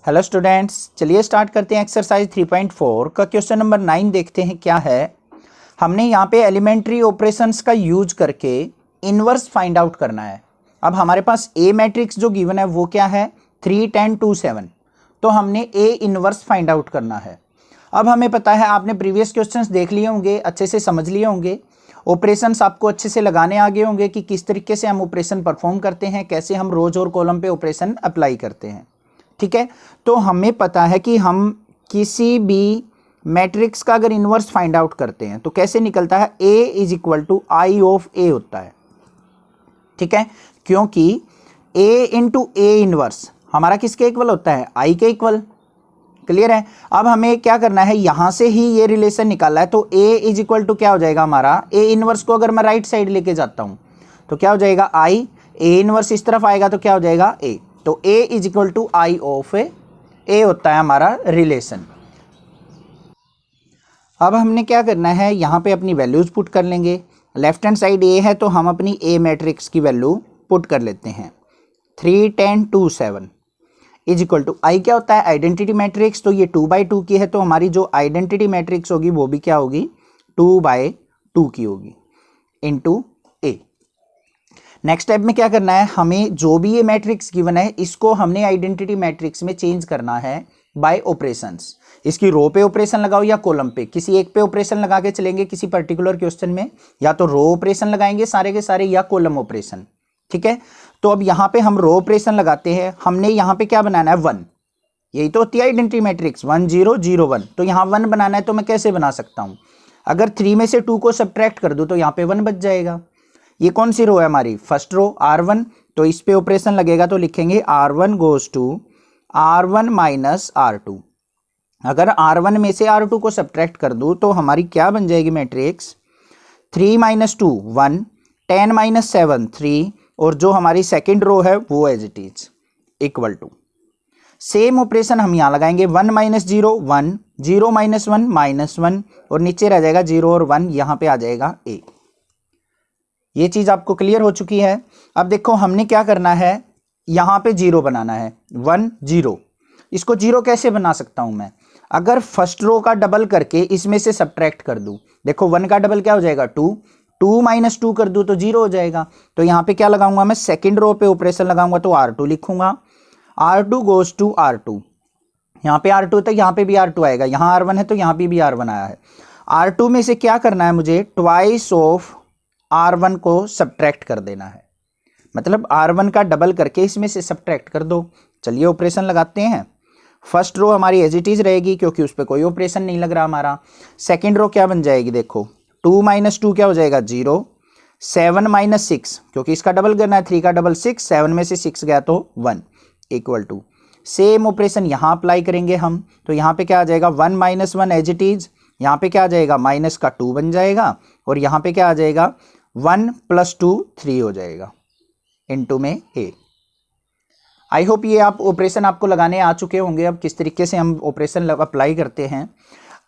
Hello students, चलिए start करते हैं एक्सरसाइज 3.4 का क्वेश्चन नंबर 9 देखते हैं क्या है। हमने यहाँ पे एलिमेंट्री ऑपरेशंस का यूज करके इनवर्स फाइंड आउट करना है। अब हमारे पास ए मैट्रिक्स जो गिवन है वो क्या है 3, 10, 2, 7। तो हमने ए इनवर्स फाइंड आउट करना है। अब हमें पता है, आपने प्रीवियस क्वेश्चंस देख लिए होंगे, अच्छे से समझ लिए होंगे, ऑपरेशंस आपको अच्छे से लगाने आ गए होंगे कि किस तरीके से हम ऑपरेशन परफॉर्म करते हैं, कैसे हम रोज और कॉलम पे ऑपरेशन अप्लाई करते हैं। ठीक है, तो हमें पता है कि हम किसी भी मैट्रिक्स का अगर इन्वर्स फाइंड आउट करते हैं तो कैसे निकलता है, A is equal to I of A होता है। ठीक है, क्योंकि A इंटू ए इनवर्स हमारा किसके इक्वल होता है, I के इक्वल। क्लियर है। अब हमें क्या करना है, यहां से ही ये रिलेशन निकालना है। तो A इज इक्वल टू क्या हो जाएगा हमारा, A इनवर्स को अगर मैं राइट साइड लेके जाता हूं तो क्या हो जाएगा I, A इनवर्स इस तरफ आएगा तो क्या हो जाएगा A। तो A is equal to I of A होता है हमारा रिलेशन। अब हमने क्या करना है, यहाँ पे अपनी वैल्यूज पुट कर लेंगे। लेफ्ट हैंड साइड A है तो हम अपनी A मैट्रिक्स की वैल्यू पुट कर लेते हैं। 3, 10, 2, 7 इज इक्वल टू आई क्या होता है, आइडेंटिटी मैट्रिक्स। तो ये 2/2 की है तो हमारी जो आइडेंटिटी मैट्रिक्स होगी वो भी क्या होगी, 2/2 की होगी इंटू ए। नेक्स्ट स्टेप में क्या करना है, हमें जो भी ये मैट्रिक्स गिवन है इसको हमने आइडेंटिटी मैट्रिक्स में चेंज करना है बाय ऑपरेशंस। इसकी रो पे ऑपरेशन लगाओ या कॉलम पे, किसी एक पे ऑपरेशन लगा के चलेंगे किसी पर्टिकुलर क्वेश्चन में, या तो रो ऑपरेशन लगाएंगे सारे के सारे या कॉलम ऑपरेशन। ठीक है, तो अब यहाँ पे हम रो ऑपरेशन लगाते हैं। हमने यहाँ पे क्या बनाना है, 1। यही तो होती है आइडेंटिटी मैट्रिक्स, 1 0 0 1। तो यहाँ 1 बनाना है तो मैं कैसे बना सकता हूँ, अगर 3 में से 2 को सब्ट्रैक्ट कर दूँ तो यहाँ पे 1 बच जाएगा। ये कौन सी रो है हमारी, फर्स्ट रो R1। तो इस पे ऑपरेशन लगेगा तो लिखेंगे R1 goes to R1 minus R2। अगर R1 में से R2 को सब्ट्रैक्ट कर दूं तो हमारी क्या बन जाएगी मैट्रिक्स, 3 - 2 1, 10 - 7 3, और जो हमारी सेकेंड रो है वो as it is equal to. Same operation हम यहाँ लगाएंगे, 1 - 0 1, 0 - 1 -1, और नीचे रह जाएगा 0 और 1, यहाँ पे आ जाएगा A। ये चीज आपको क्लियर हो चुकी है। अब देखो हमने क्या करना है, यहां पे 0 बनाना है, 1 0। इसको 0 कैसे बना सकता हूं मैं, अगर फर्स्ट रो का डबल करके इसमें से सब्ट्रैक्ट कर दूं। देखो 1 का डबल क्या हो जाएगा 2, 2 - 2 कर दूं तो 0 हो जाएगा। तो यहां पे क्या लगाऊंगा मैं, सेकंड रो पे ऑपरेशन लगाऊंगा तो R2 लिखूंगा। R2 गोज टू R2, यहाँ पे R2 तो यहाँ पे भी R2 आएगा, यहाँ R1 है तो यहाँ पे भी R1 आया है। R2 में से क्या करना है मुझे, ट्वाइस ऑफ R1 को सब्ट्रैक्ट कर देना है, मतलब R1 का डबल करके इसमें से सब्ट्रैक्ट कर दो। चलिए ऑपरेशन लगाते हैं। फर्स्ट रो हमारी एज इट इज रहेगी क्योंकि उस पर कोई ऑपरेशन नहीं लग रहा हमारा। सेकंड रो क्या बन जाएगी, देखो 2 - 2 क्या हो जाएगा 0, 7 - 6 क्योंकि इसका डबल करना है, 3 का डबल 6, 7 में से 6 गया तो 1 इक्वल टू। सेम ऑपरेशन यहाँ अप्लाई करेंगे हम, तो यहाँ पे क्या आ जाएगा 1 - 1 एज इट इज, यहाँ पे क्या आ जाएगा माइनस का 2 बन जाएगा, और यहाँ पे क्या आ जाएगा 1 + 2 3 हो जाएगा इनटू में A। आई होप ये आप ऑपरेशन आपको लगाने आ चुके होंगे, अब किस तरीके से हम ऑपरेशन अप्लाई करते हैं।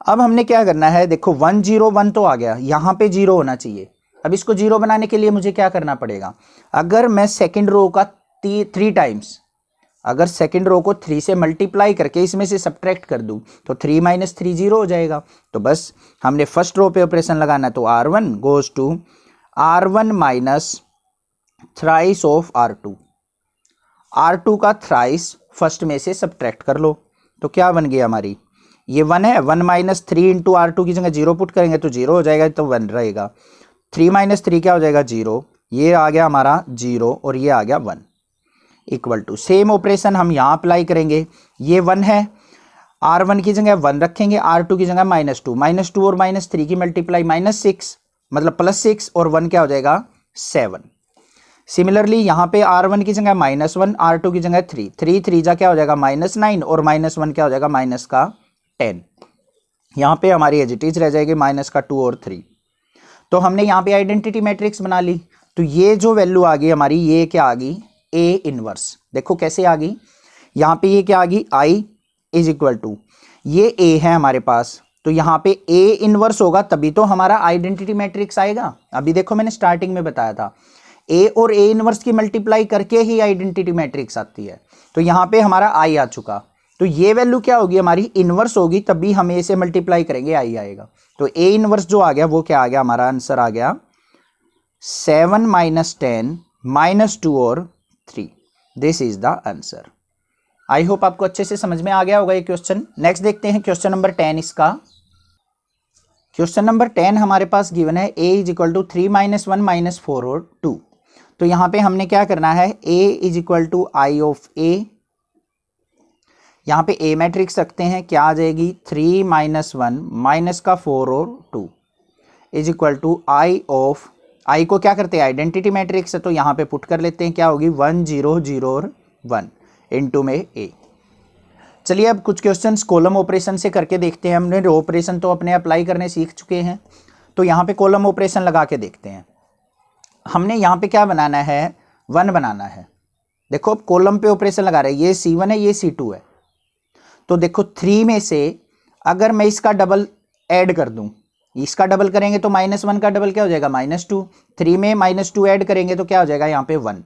अब हमने क्या करना है, देखो 1 0 1 तो आ गया, यहाँ पे 0 होना चाहिए। अब इसको 0 बनाने के लिए मुझे क्या करना पड़ेगा, अगर मैं सेकेंड रो का 3 टाइम्स, अगर सेकेंड रो को 3 से मल्टीप्लाई करके इसमें से सब्ट्रैक्ट कर दूं तो 3 - 3 0 हो जाएगा। तो बस हमने फर्स्ट रो पे ऑपरेशन लगाना है, तो R1 goes to R1 minus thrice of R2। R2 का थ्राइस फर्स्ट में से सब्ट्रैक्ट कर लो तो क्या बन गया हमारी, ये 1 है, 1 - 3 इंटू R2 की जगह 0 पुट करेंगे तो 0 हो जाएगा, तो 1 रहेगा। 3 - 3 क्या हो जाएगा 0, ये आ गया हमारा 0 और ये आ गया 1 इक्वल टू। सेम ऑपरेशन हम यहाँ अप्लाई करेंगे, ये 1 है, R1 की जगह 1 रखेंगे, R2 की जगह -2, -2 और -3 की मल्टीप्लाई -6, मतलब +6, और 1 क्या हो जाएगा 7। सिमिलरली यहाँ पे R1 की जगह -1, R2 की जगह 3, 3 3 जा क्या हो जाएगा -9, और -1 क्या हो जाएगा -10। यहाँ पे हमारी एज इट इज रह जाएगी -2 और 3। तो हमने यहाँ पे आइडेंटिटी मैट्रिक्स बना ली। तो ये जो वैल्यू आ गई हमारी, ये क्या आ गई A इनवर्स। देखो कैसे आ गई, यहाँ पे ये क्या आ गई I इज इक्वल टू, ये A है हमारे पास, तो यहाँ पे A इनवर्स होगा तभी तो हमारा आइडेंटिटी मैट्रिक्स आएगा। अभी देखो मैंने स्टार्टिंग में बताया था ए और ए इनवर्स की मल्टीप्लाई करके ही आइडेंटिटी मैट्रिक्स आती है। तो यहाँ पे हमारा आई आ चुका, तो ये वैल्यू क्या होगी हमारी, इनवर्स होगी, तभी हम ए से मल्टीप्लाई करेंगे आई आएगा। तो ए इनवर्स जो आ गया वो क्या आ गया, हमारा आंसर आ गया 7 माइनस 10 माइनस 2 और 3। This is the answer. I hope आपको अच्छे से समझ में आ गया होगा ये क्वेश्चन। नेक्स्ट देखते हैं क्वेश्चन नंबर 10 इसका। क्वेश्चन नंबर 10 हमारे पास गिवन है a is equal to 3 minus 1 minus 4 और 2। तो यहाँ पे हमने क्या करना है, a is equal to I of a, यहाँ पे a मैट्रिक्स रखते हैं, क्या आ जाएगी 3 माइनस 1 माइनस का 4 और 2 is equal to I of, I को क्या करते हैं आइडेंटिटी मैट्रिक्स है तो यहाँ पे पुट कर लेते हैं, क्या होगी 1 0 0 और 1 इनटू में a। चलिए अब कुछ क्वेश्चंस कॉलम ऑपरेशन से करके देखते हैं। हमने रो ऑपरेशन तो अपने अप्लाई करने सीख चुके हैं, तो यहाँ पे कॉलम ऑपरेशन लगा के देखते हैं। हमने यहाँ पे क्या बनाना है, 1 बनाना है। देखो अब कॉलम पे ऑपरेशन लगा रहे हैं, ये C1 है ये C2 है, तो देखो 3 में से अगर मैं इसका डबल ऐड कर दूं, इसका डबल करेंगे तो -1 का डबल क्या हो जाएगा -2, 3 में -2 ऐड करेंगे तो क्या हो जाएगा यहाँ पे 1।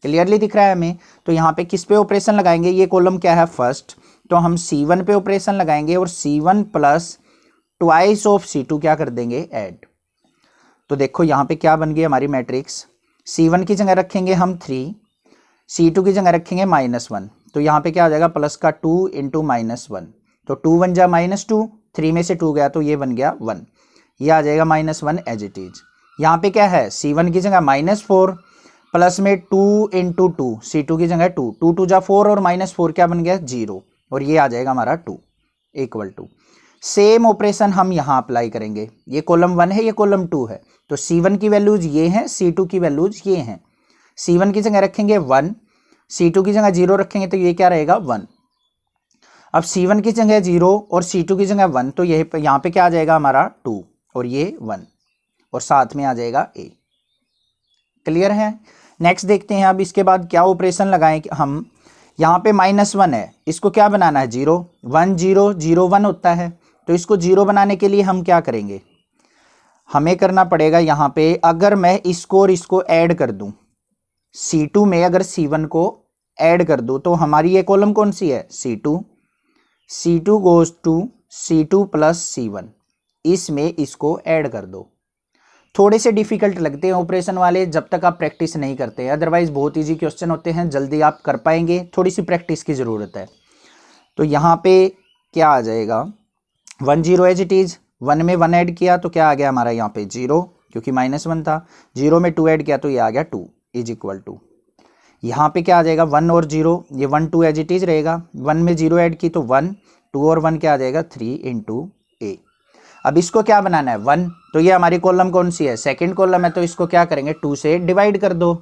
क्लियरली दिख रहा है हमें। तो यहाँ पे किस पे ऑपरेशन लगाएंगे, ये कॉलम क्या है फर्स्ट, तो हम C1 पे ऑपरेशन लगाएंगे और C1 plus twice of C2 क्या कर देंगे ऐड। तो देखो यहाँ पे क्या बन गई हमारी मैट्रिक्स, C1 की जगह रखेंगे हम 3, C2 की जगह रखेंगे -1, तो यहाँ पे क्या हो जाएगा प्लस का 2 इंटू -1, तो 2 1 जा -2, 3 में से 2 गया तो ये बन गया 1, ये आ जाएगा -1 एज इट इज। यहाँ पे क्या है C1 की जगह -4 प्लस में 2 इंटू 2, C2 की जगह 2, 2 2 जा 4 और -4 क्या बन गया 0, और ये आ जाएगा हमारा 2 इक्वल टू। सेम ऑपरेशन हम यहाँ अप्लाई करेंगे, ये कॉलम 1 है ये कॉलम 2 है, तो C1 की वैल्यूज ये हैं, C2 की वैल्यूज ये हैं। C1 की जगह रखेंगे 1, C2 की जगह 0 रखेंगे तो ये क्या रहेगा 1। अब C1 की जगह 0 और C2 की जगह 1, तो ये यहाँ पे क्या आ जाएगा हमारा 2 और ये 1 और साथ में आ जाएगा a। क्लियर है। नेक्स्ट देखते हैं अब इसके बाद क्या ऑपरेशन लगाएं हम। यहाँ पे -1 है, इसको क्या बनाना है 0, 1 0 0 1 होता है, तो इसको 0 बनाने के लिए हम क्या करेंगे, हमें करना पड़ेगा यहाँ पे, अगर मैं इसको और इसको ऐड कर दूं, C2 में अगर C1 को ऐड कर दूं तो हमारी ये कॉलम कौन सी है C2, C2 goes to C2 plus C1, इसमें इसको ऐड कर दो। थोड़े से डिफिकल्ट लगते हैं ऑपरेशन वाले जब तक आप प्रैक्टिस नहीं करते हैं, अदरवाइज बहुत इजी क्वेश्चन होते हैं, जल्दी आप कर पाएंगे, थोड़ी सी प्रैक्टिस की ज़रूरत है। तो यहाँ पे क्या आ जाएगा 1 0 एज इट इज़, 1 में 1 ऐड किया तो क्या आ गया हमारा यहाँ पे 0, क्योंकि -1 था, 0 में 2 ऐड किया तो ये आ गया 2 इज इक्वल टू, यहाँ पे क्या आ जाएगा 1 और 0, ये 1 2 एज इट इज़ रहेगा, 1 में 0 ऐड की तो 1, 2 और 1 क्या आ जाएगा 3 इंटू a। अब इसको क्या बनाना है 1, तो ये हमारी कॉलम कौन सी है सेकंड कॉलम है, तो इसको क्या करेंगे 2 से डिवाइड कर दो।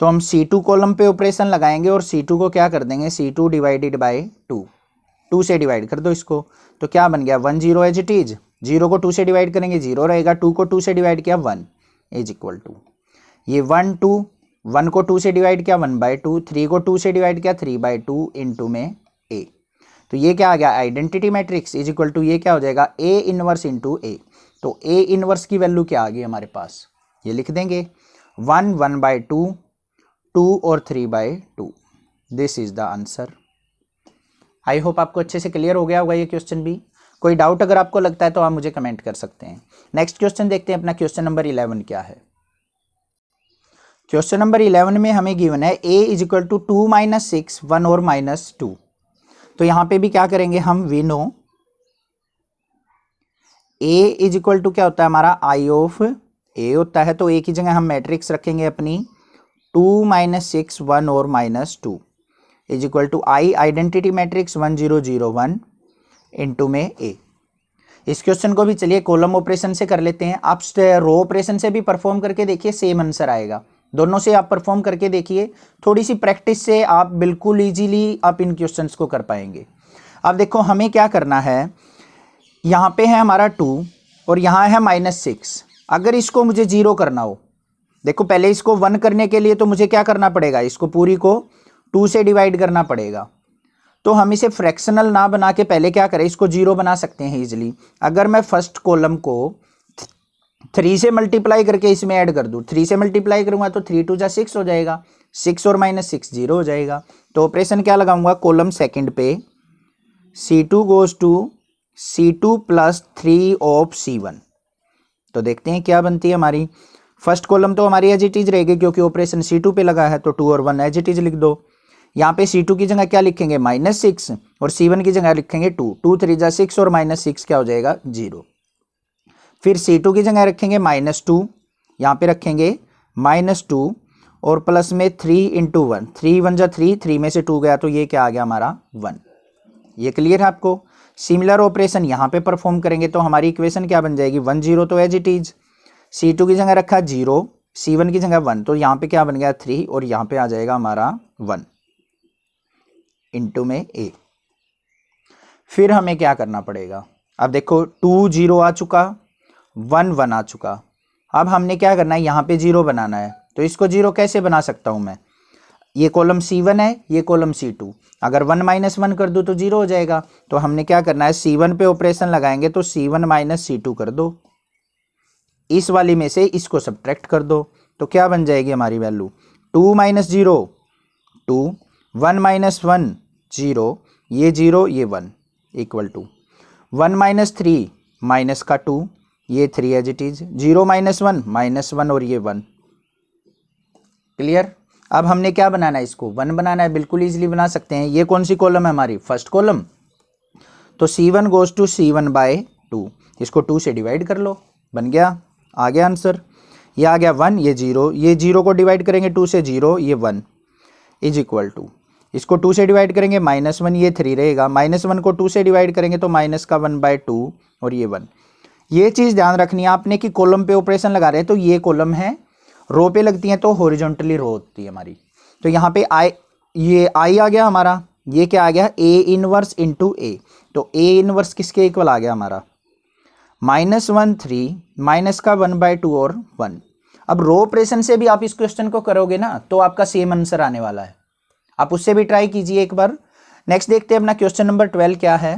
तो हम C2 कॉलम पे ऑपरेशन लगाएंगे और C2 को क्या कर देंगे C2 डिवाइडेड बाय 2, 2 से डिवाइड कर दो इसको, तो क्या बन गया 1 0 एज इट इज, 0 को 2 से डिवाइड करेंगे 0 रहेगा, 2 को 2 से डिवाइड किया 1 इज इक्वल टू, ये 1 2, 1 को 2 से डिवाइड किया 1/2, 3 को 2 से डिवाइड किया 3/2 इंटू में a। तो ये क्या आ गया identity matrix is equal to, ये क्या हो जाएगा a इनवर्स इंटू a। तो a इनवर्स की वैल्यू क्या आ गई हमारे पास, ये लिख देंगे 1 1/2, 2 और 3/2। This is the answer. I hope आपको अच्छे से क्लियर हो गया होगा ये क्वेश्चन भी। कोई डाउट अगर आपको लगता है तो आप मुझे कमेंट कर सकते हैं। नेक्स्ट क्वेश्चन देखते हैं अपना, क्वेश्चन नंबर 11 क्या है। क्वेश्चन नंबर 11 में हमें गिवन है a इज इक्वल टू 2 - 6 1 और -2। तो यहाँ पे भी क्या करेंगे हम, we know a is equal to क्या होता है हमारा आई ऑफ a होता है, तो a की जगह हम मैट्रिक्स रखेंगे अपनी 2 - 6 1 और -2 is equal to I identity matrix 1 0 0 1 into में a। इस क्वेश्चन को भी चलिए कॉलम ऑपरेशन से कर लेते हैं, आप रो ऑपरेशन से भी परफॉर्म करके देखिए, सेम आंसर आएगा। दोनों से आप परफॉर्म करके देखिए, थोड़ी सी प्रैक्टिस से आप बिल्कुल इजीली आप इन क्वेश्चंस को कर पाएंगे। अब देखो हमें क्या करना है, यहाँ पे है हमारा 2 और यहाँ है -6। अगर इसको मुझे 0 करना हो, देखो पहले इसको 1 करने के लिए तो मुझे क्या करना पड़ेगा, इसको पूरी को 2 से डिवाइड करना पड़ेगा। तो हम इसे फ्रैक्शनल ना बना के पहले क्या करें, इसको 0 बना सकते हैं इजीली। अगर मैं फर्स्ट कॉलम को 3 से मल्टीप्लाई करके इसमें ऐड कर दूं, 3 से मल्टीप्लाई करूंगा तो 3 2 जा 6 हो जाएगा, 6 और -6 0 हो जाएगा। तो ऑपरेशन क्या लगाऊंगा, कॉलम सेकंड पे C2 goes to C2 + 3 of C1। तो देखते हैं क्या बनती है हमारी। फर्स्ट कॉलम तो हमारी एज इट इज रहेगी क्योंकि ऑपरेशन C2 पे लगा है, तो 2 और 1 एज इट इज लिख दो। यहाँ पे C2 की जगह क्या लिखेंगे, -6 और C1 की जगह लिखेंगे 2। 2 3 जा 6 और -6 क्या हो जाएगा 0। फिर C2 की जगह रखेंगे -2, यहाँ पे रखेंगे -2 और प्लस में 3 × 1, 3 1 जा 3, 3 में से 2 गया तो ये क्या आ गया हमारा 1। ये क्लियर है आपको। सिमिलर ऑपरेशन यहाँ पे परफॉर्म करेंगे तो हमारी इक्वेशन क्या बन जाएगी, 1 0 तो एज इट इज। C2 की जगह रखा 0, C1 की जगह 1, तो यहाँ पे क्या बन गया 3 और यहाँ पे आ जाएगा हमारा 1 इंटू में A। फिर हमें क्या करना पड़ेगा, अब देखो 2 0 आ चुका, 1 1 आ चुका। अब हमने क्या करना है, यहाँ पे 0 बनाना है। तो इसको 0 कैसे बना सकता हूँ मैं, ये कॉलम C1 है, ये कॉलम C2, अगर 1 - 1 कर दूँ तो 0 हो जाएगा। तो हमने क्या करना है, C1 पे ऑपरेशन लगाएंगे तो C1 - C2 कर दो, इस वाली में से इसको सब्ट्रैक्ट कर दो, तो क्या बन जाएगी हमारी वैल्यू 2 - 0 2, 1 - 1 0, ये 0 ये 1 इक्वल टू 1 - 3 माइनस का 2, ये 3 एज इट इज, 0 - 1 -1 और ये 1। क्लियर। अब हमने क्या बनाना है, इसको 1 बनाना है, बिल्कुल इजीली बना सकते हैं। ये कौन सी कॉलम है हमारी, फर्स्ट कॉलम, तो C1 गोज टू C1/2, इसको 2 से डिवाइड कर लो, बन गया, आ गया आंसर। ये आ गया 1, ये 0, ये 0 को डिवाइड करेंगे 2 से 0, ये 1 इज इक्वल टू, इसको 2 से डिवाइड करेंगे -1, ये 3 रहेगा, -1 को 2 से डिवाइड करेंगे तो माइनस का 1/2 और ये 1। ये चीज़ ध्यान रखनी है आपने कि कॉलम पे ऑपरेशन लगा रहे हैं तो ये कॉलम है, रो पे लगती हैं तो हॉरिजॉन्टली रो होती है हमारी। तो यहाँ पे ये I आ गया हमारा, ये क्या आ गया A इनवर्स इंटू A। तो A इनवर्स किसके इक्वल आ गया हमारा, -1 3 माइनस का 1/2 और 1। अब रो ऑपरेशन से भी आप इस क्वेश्चन को करोगे ना तो आपका सेम आंसर आने वाला है, आप उससे भी ट्राई कीजिए एक बार। नेक्स्ट देखते हैं अपना क्वेश्चन नंबर 12 क्या है।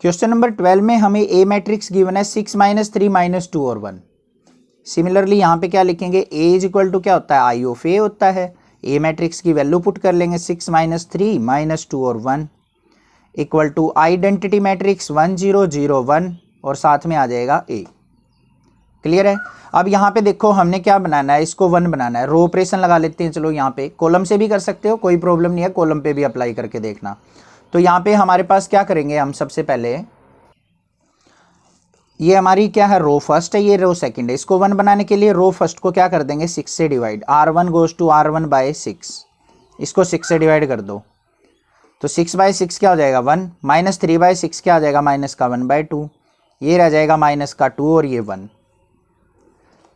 क्वेश्चन नंबर 12 में हमें A मैट्रिक्स गिवन है 6 - 3 - 2 और 1। सिमिलरली यहाँ पे क्या लिखेंगे, A इज इक्वल टू क्या होता है, I ऑफ A होता है। A मैट्रिक्स की वैल्यू पुट कर लेंगे 6 - 3 - 2 और 1 इक्वल टू आइडेंटिटी मैट्रिक्स 1 0 0 1 और साथ में आ जाएगा A। क्लियर है। अब यहाँ पे देखो हमने क्या बनाना है, इसको 1 बनाना है, रो ऑपरेशन लगा लेते हैं। चलो यहाँ पे कॉलम से भी कर सकते हो, कोई प्रॉब्लम नहीं है, कॉलम पे भी अप्लाई करके देखना। तो यहाँ पे हमारे पास क्या करेंगे, हम सबसे पहले ये हमारी क्या है, रो फर्स्ट है, ये रो सेकंड है। इसको 1 बनाने के लिए रो फर्स्ट को क्या कर देंगे 6 से divide, R1 goes to R1/6, इसको 6 से डिवाइड कर दो तो 6/6 क्या हो जाएगा 1, -3/6 क्या आ जाएगा माइनस का 1/2, ये रह जाएगा माइनस का 2 और ये 1।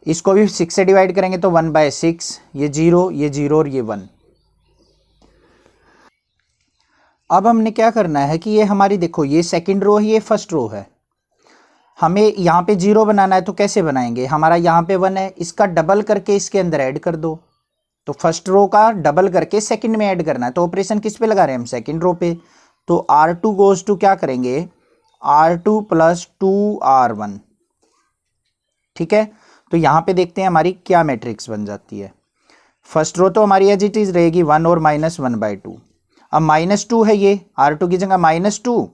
इसको भी 6 से डिवाइड करेंगे तो 1/6, ये 0 और ये 1। अब हमने क्या करना है कि ये हमारी देखो ये सेकंड रो है, ये फर्स्ट रो है, हमें यहाँ पे 0 बनाना है तो कैसे बनाएंगे, हमारा यहाँ पे 1 है, इसका डबल करके इसके अंदर ऐड कर दो। तो फर्स्ट रो का डबल करके सेकंड में ऐड करना है, तो ऑपरेशन किस पे लगा रहे हैं हम, सेकंड रो पे। तो R2 गोज टू क्या करेंगे, R2 + 2R1। ठीक है। तो यहाँ पे देखते हैं हमारी क्या मैट्रिक्स बन जाती है। फर्स्ट रो तो हमारी एज इट इज रहेगी 1 और -1/2। अब -2 है, ये R2 की जगह -2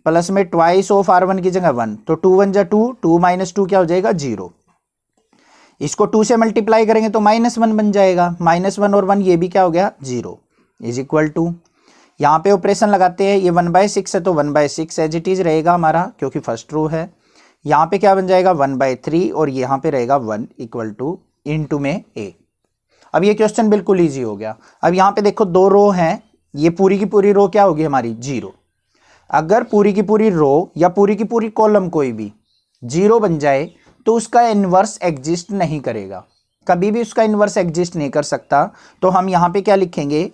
प्लस में ट्वाइस ऑफ R1 की जगह 1, तो 2 1 जा 2, 2 - 2 क्या हो जाएगा 0। इसको 2 से मल्टीप्लाई करेंगे तो -1 बन जाएगा, -1 और 1 ये भी क्या हो गया 0 इज इक्वल टू, यहाँ पे ऑपरेशन लगाते हैं, ये 1/6 है तो 1/6 एज इट इज रहेगा हमारा क्योंकि फर्स्ट रो है। यहाँ पे क्या बन जाएगा 1/3 और यहाँ पे रहेगा 1 इक्वल टू इंटू में A। अब ये क्वेश्चन बिल्कुल ईजी हो गया। अब यहाँ पे देखो 2 रो हैं, ये पूरी की पूरी रो क्या होगी हमारी 0। अगर पूरी की पूरी रो या पूरी की पूरी कॉलम कोई भी 0 बन जाए तो उसका इन्वर्स एग्जिस्ट नहीं करेगा, कभी भी उसका इन्वर्स एग्जिस्ट नहीं कर सकता। तो हम यहाँ पे क्या लिखेंगे,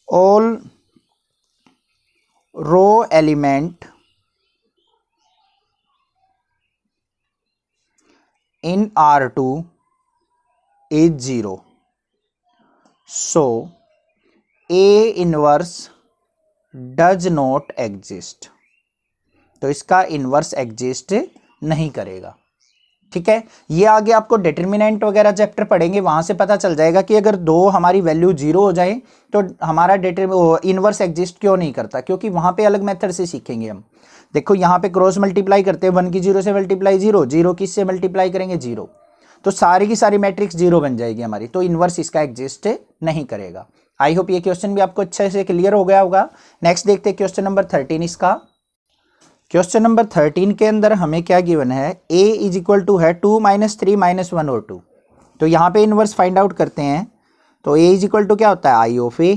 all row element in R2 is 0, so A inverse does not exist, तो इसका इनवर्स एग्जिस्ट नहीं करेगा। ठीक है, ये आगे आपको डिटर्मिनेंट वगैरह चैप्टर पढ़ेंगे, वहां से पता चल जाएगा कि अगर दो हमारी वैल्यू जीरो हो जाए तो हमारा इनवर्स एग्जिस्ट क्यों नहीं करता, क्योंकि वहां पे अलग मेथड से सीखेंगे हम। देखो यहाँ पे क्रॉस मल्टीप्लाई करते हैं, 1 की 0 से मल्टीप्लाई 0, 0 किससे मल्टीप्लाई करेंगे 0, तो सारी की सारी मैट्रिक्स 0 बन जाएगी हमारी, तो इनवर्स इसका एग्जिस्ट नहीं करेगा। आई होप ये क्वेश्चन भी आपको अच्छे से क्लियर हो गया होगा। नेक्स्ट देखते हैं क्वेश्चन नंबर 13 इसका। क्वेश्चन नंबर 13 के अंदर हमें क्या गिवन है, a इज इक्वल टू है 2 - 3 - 1 और 2। तो यहाँ पे इनवर्स फाइंड आउट करते हैं, तो a इज इक्वल टू क्या होता है आई ऑफ a,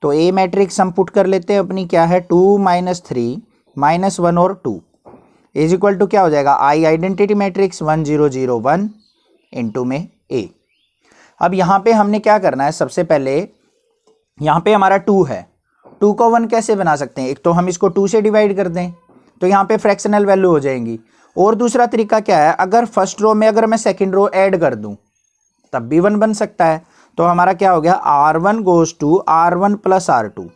तो a मैट्रिक्स हम पुट कर लेते हैं अपनी, क्या है 2 - 3 - 1 और 2 इज इक्वल टू क्या हो जाएगा आई आइडेंटिटी मैट्रिक्स 1 0 0 1 इंटू में a। अब यहाँ पे हमने क्या करना है, सबसे पहले यहाँ पे हमारा 2 है, 2 को 1 कैसे बना सकते हैं, एक तो हम इसको 2 से डिवाइड कर दें तो यहाँ पे फ्रैक्शनल वैल्यू हो जाएंगी, और दूसरा तरीका क्या है, अगर फर्स्ट रो में अगर मैं सेकंड रो ऐड कर दूं तब भी 1 बन सकता है। तो हमारा क्या हो गया R1 goes to R1 plus R2,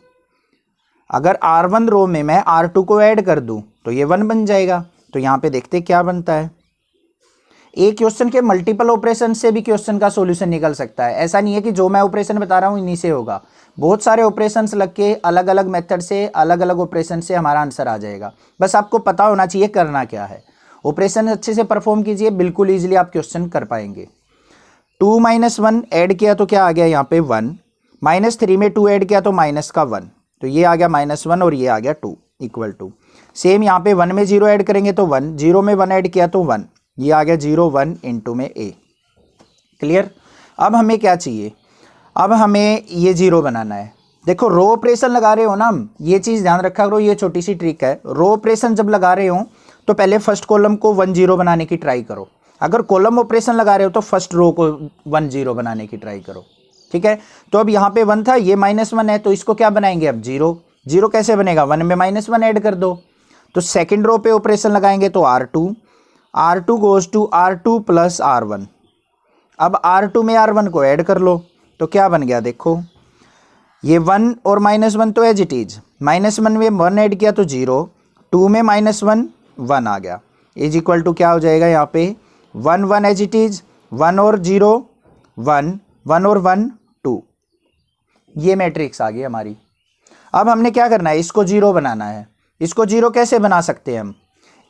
अगर R1 रो में मैं R2 को ऐड कर दूं तो ये 1 बन जाएगा। तो यहाँ पे देखते क्या बनता है, एक क्वेश्चन के मल्टीपल ऑपरेशन से भी क्वेश्चन का सॉल्यूशन निकल सकता है, ऐसा नहीं है कि जो मैं ऑपरेशन बता रहा हूँ इन्हीं से होगा, बहुत सारे ऑपरेशंस लग के अलग अलग मेथड से अलग अलग ऑपरेशन से हमारा आंसर आ जाएगा। बस आपको पता होना चाहिए करना क्या है, ऑपरेशन अच्छे से परफॉर्म कीजिए, बिल्कुल ईजिली आप क्वेश्चन कर पाएंगे। 2 - 1 ऐड किया तो क्या आ गया यहाँ पे 1, -3 में 2 ऐड किया तो माइनस का 1, तो ये आ गया -1 और ये आ गया 2 इक्वल टू। सेम यहाँ पे 1 में 0 ऐड करेंगे तो 1, 0 में 1 ऐड किया तो 1, ये आ गया 0 1 इंटू में a। क्लियर। अब हमें क्या चाहिए, अब हमें ये 0 बनाना है। देखो रो ऑपरेशन लगा रहे हो ना हम, ये चीज़ ध्यान रखा करो, ये छोटी सी ट्रिक है, रो ऑपरेशन जब लगा रहे हो तो पहले फर्स्ट कॉलम को 1 0 बनाने की ट्राई करो, अगर कॉलम ऑपरेशन लगा रहे हो तो फर्स्ट रो को 1 0 बनाने की ट्राई करो। ठीक है, तो अब यहाँ पे 1 था, ये -1 है, तो इसको क्या बनाएंगे अब 0, 0 कैसे बनेगा, 1 में -1 ऐड कर दो, तो सेकेंड रो पे ऑपरेशन लगाएंगे तो R2 goes to R2 plus R1। अब R2 में R1 को ऐड कर लो तो क्या बन गया, देखो ये 1 और -1 तो एज इट इज, -1 में 1 ऐड किया तो 0, 2 में -1 1 आ गया, इज इक्वल टू क्या हो जाएगा यहाँ पे 1 1 एज इट इज, 1 और 0 1, 1 और 1 2, ये मैट्रिक्स आ गई हमारी। अब हमने क्या करना है, इसको 0 बनाना है। इसको 0 कैसे बना सकते हैं हम,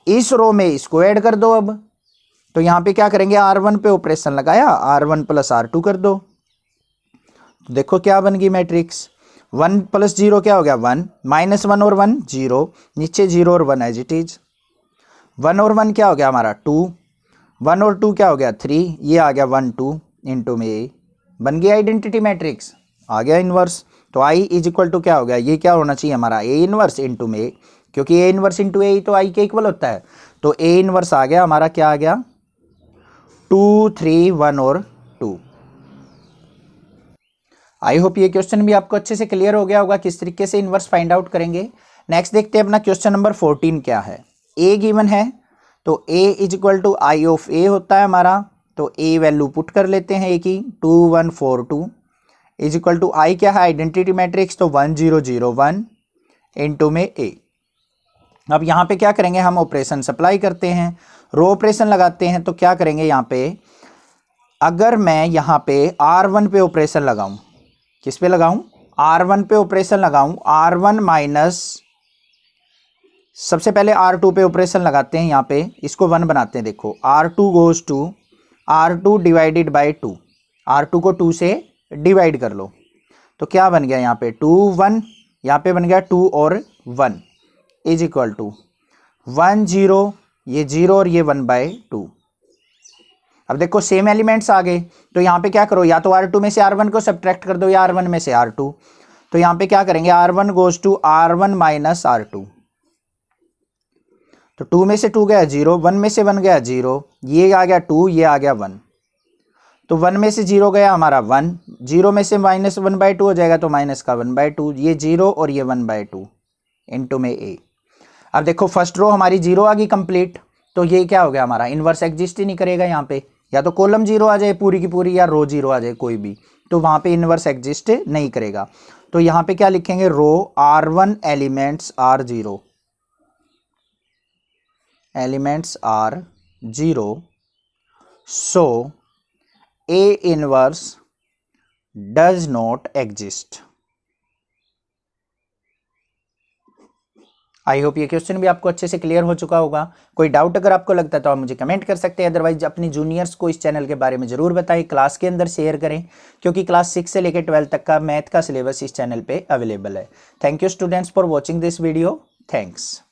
इस रो में इसको ऐड कर दो। अब तो यहाँ पे क्या करेंगे, R1 पे ऑपरेशन लगाया, R1 प्लस R2 कर दो, तो देखो क्या बन गई मैट्रिक्स, 1 + 0 क्या हो गया 1, -1 और 1 0, नीचे 0 और 1 एज इट इज, 1 और 1 क्या हो गया हमारा 2, 1 और 2 क्या हो गया 3, ये आ गया 1 2 इंटू में बन गया आइडेंटिटी मैट्रिक्स, आ गया इनवर्स। तो I इज इक्वल टू क्या हो गया, ये क्या होना चाहिए हमारा A इनवर्स इंटू में, क्योंकि A इनवर्स इंटू A तो I के इक्वल होता है, तो A इनवर्स आ गया हमारा, क्या आ गया 2 3 1 और 2। आई होप ये क्वेश्चन भी आपको अच्छे से क्लियर हो गया होगा किस तरीके से इनवर्स फाइंड आउट करेंगे। नेक्स्ट देखते हैं अपना क्वेश्चन नंबर 14 क्या है। A गिवन है तो A is equal to I of A होता है हमारा, तो A वैल्यू पुट कर लेते हैं A की 2 1 4 2 इज इक्वल टू I क्या है आइडेंटिटी मैट्रिक्स, तो 1 0 0 1 इंटू में A। अब यहाँ पे क्या करेंगे, हम ऑपरेशन सप्लाई करते हैं, रो ऑपरेशन लगाते हैं, तो क्या करेंगे यहाँ पे, अगर मैं यहाँ पे R1 पे ऑपरेशन लगाऊं, किस पे लगाऊं R1 पे ऑपरेशन लगाऊं, R1 माइनस, सबसे पहले R2 पे ऑपरेशन लगाते हैं, यहाँ पे इसको 1 बनाते हैं, देखो R2 goes to R2 divided by 2, R2 को 2 से डिवाइड कर लो, तो क्या बन गया यहाँ पे 2 1, यहाँ पे बन गया 2 और 1 इज इक्वल टू 1 0, ये 0 और ये 1/2। अब देखो सेम एलिमेंट्स आ गए, तो यहाँ पे क्या करो, या तो R2 में से R1 को सब्ट्रैक्ट कर दो या R1 में से R2, तो यहाँ पे क्या करेंगे R1 goes to R1 minus R2, तो 2 में से 2 गया 0, 1 में से 1 गया 0, ये आ गया 2, ये आ गया 1, तो 1 में से 0 गया हमारा 1, 0 में से -1/2 हो जाएगा तो माइनस का 1/2, ये 0 और ये 1/2 इंटू में A। अब देखो फर्स्ट रो हमारी 0 आ गई कंप्लीट, तो ये क्या हो गया हमारा इनवर्स एग्जिस्ट ही नहीं करेगा यहाँ पे, या तो कॉलम 0 आ जाए पूरी की पूरी या रो 0 आ जाए कोई भी, तो वहाँ पे इनवर्स एग्जिस्ट नहीं करेगा। तो यहाँ पे क्या लिखेंगे, row R1 elements are 0, elements are 0 so A inverse does not exist. I hope ये क्वेश्चन भी आपको अच्छे से क्लियर हो चुका होगा। कोई डाउट अगर आपको लगता है तो आप मुझे कमेंट कर सकते हैं, अदरवाइज अपनी जूनियर्स को इस चैनल के बारे में जरूर बताएं, क्लास के अंदर शेयर करें, क्योंकि क्लास 6 से लेकर 12 तक का मैथ का सिलेबस इस चैनल पे अवेलेबल है। Thank you students for watching this video. Thanks.